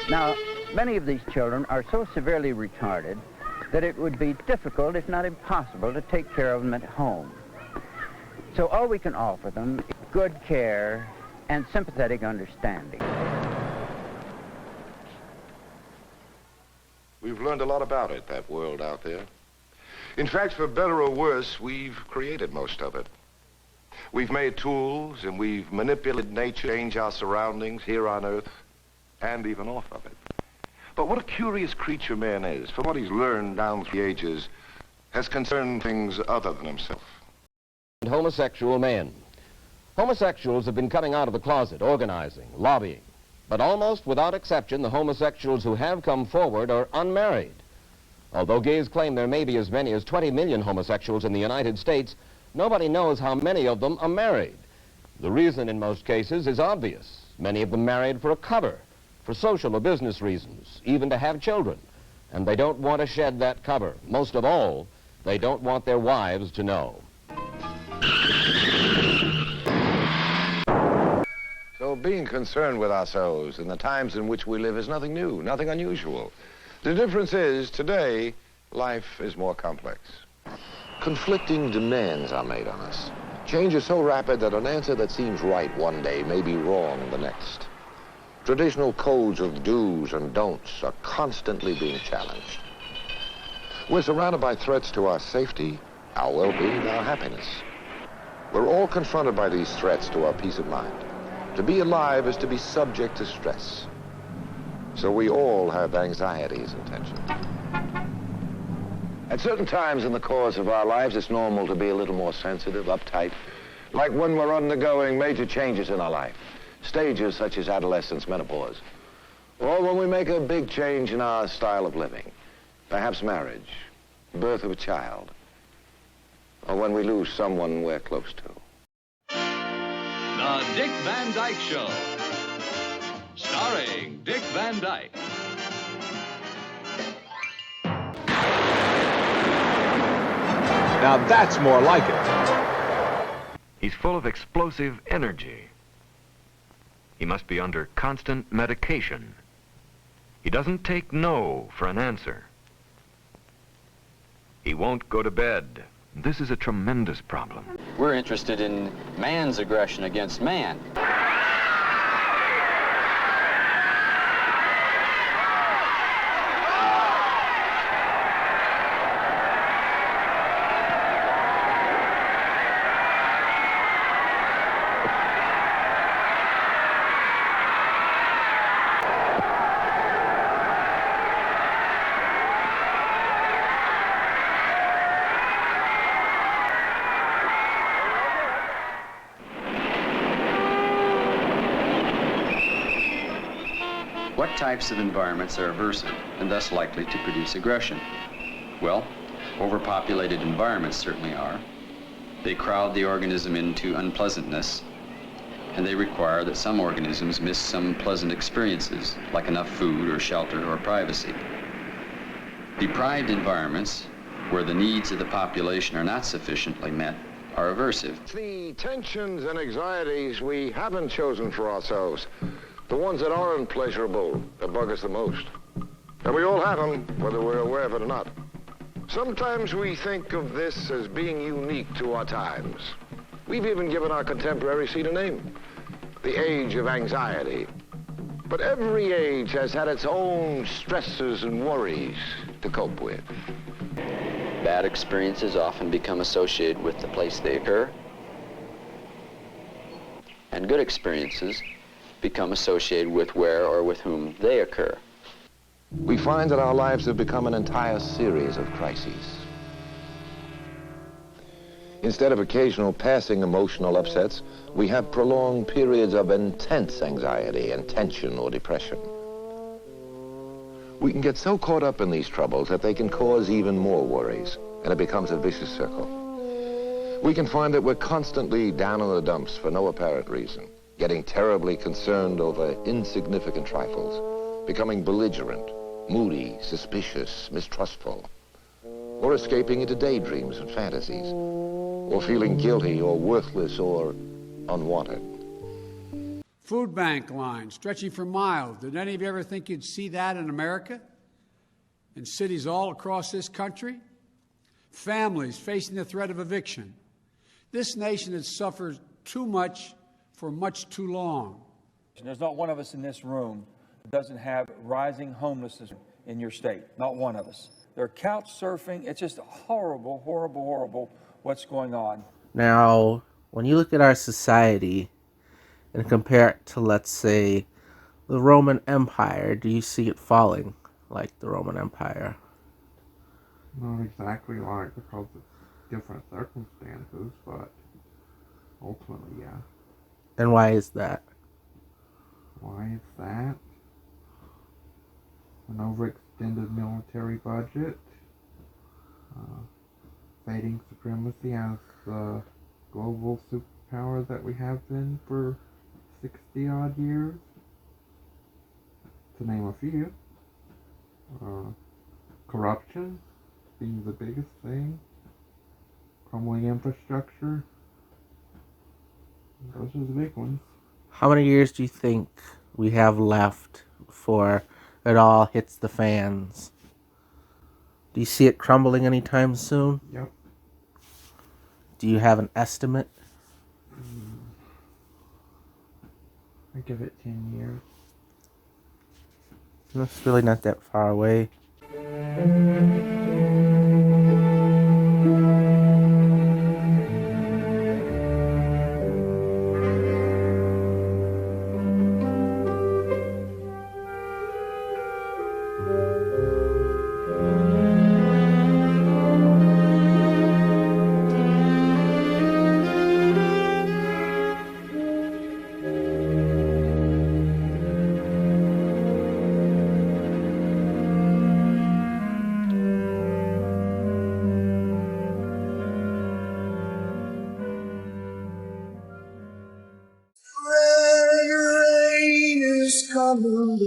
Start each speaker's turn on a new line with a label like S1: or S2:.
S1: Now, many of these children are so severely retarded that it would be difficult, if not impossible, to take care of them at home. So all we can offer them is good care and sympathetic understanding.
S2: We've learned a lot about it, that world out there. In fact, for better or worse, we've created most of it. We've made tools and we've manipulated nature to change our surroundings here on Earth and even off of it. But what a curious creature man is. From what he's learned down through the ages, has concerned things other than himself.
S3: Homosexual men. Homosexuals have been coming out of the closet, organizing, lobbying. But almost without exception, the homosexuals who have come forward are unmarried. Although gays claim there may be as many as 20 million homosexuals in the United States, nobody knows how many of them are married. The reason in most cases is obvious. Many of them married for a cover, for social or business reasons, even to have children. And they don't want to shed that cover. Most of all, they don't want their wives to know.
S2: So being concerned with ourselves in the times in which we live is nothing new, nothing unusual. The difference is, today, life is more complex. Conflicting demands are made on us. Change is so rapid that an answer that seems right one day may be wrong the next. Traditional codes of do's and don'ts are constantly being challenged. We're surrounded by threats to our safety, our well-being, our happiness. We're all confronted by these threats to our peace of mind. To be alive is to be subject to stress. So we all have anxieties and tensions. At certain times in the course of our lives, it's normal to be a little more sensitive, uptight, like when we're undergoing major changes in our life. Stages such as adolescence, menopause, or when we make a big change in our style of living, perhaps marriage, birth of a child, or when we lose someone we're close to.
S4: The Dick Van Dyke Show, starring Dick Van Dyke.
S5: Now that's more like it.
S6: He's full of explosive energy. He must be under constant medication. He doesn't take no for an answer. He won't go to bed. This is a tremendous problem.
S7: We're interested in man's aggression against man. What types of environments are aversive and thus likely to produce aggression? Well, overpopulated environments certainly are. They crowd the organism into unpleasantness, and they require that some organisms miss some pleasant experiences, like enough food or shelter or privacy. Deprived environments, where the needs of the population are not sufficiently met, are aversive.
S2: The tensions and anxieties we haven't chosen for ourselves, the ones that aren't pleasurable, that bug us the most. And we all have them, whether we're aware of it or not. Sometimes we think of this as being unique to our times. We've even given our contemporary scene a name, the age of anxiety. But every age has had its own stresses and worries to cope with.
S7: Bad experiences often become associated with the place they occur, and good experiences become associated with where or with whom they occur.
S2: We find that our lives have become an entire series of crises. Instead of occasional passing emotional upsets, we have prolonged periods of intense anxiety and tension or depression. We can get so caught up in these troubles that they can cause even more worries, and it becomes a vicious circle. We can find that we're constantly down in the dumps for no apparent reason, getting terribly concerned over insignificant trifles, becoming belligerent, moody, suspicious, mistrustful, or escaping into daydreams and fantasies, or feeling guilty or worthless or unwanted.
S8: Food bank lines stretching for miles. Did any of you ever think you'd see that in America? In cities all across this country? Families facing the threat of eviction. This nation has suffered too much for much too long.
S9: There's not one of us in this room that doesn't have rising homelessness in your state. Not one of us. They're couch surfing. It's just horrible, horrible, horrible what's going on.
S10: Now, when you look at our society and compare it to, let's say, the Roman Empire, do you see it falling like the Roman Empire?
S11: Not exactly like, because it's different circumstances, but ultimately, yeah.
S10: And why is that?
S11: Why is that? An overextended military budget, fading supremacy as the global superpower that we have been for 60-odd years, to name a few. Corruption being the biggest thing. Crumbling infrastructure. Those are the big ones.
S10: How many years do you think we have left before it all hits the fans? Do you see it crumbling anytime soon?
S11: Yep.
S10: Do you have an estimate?
S11: I give it 10 years.
S10: That's really not that far away.
S12: Rain is coming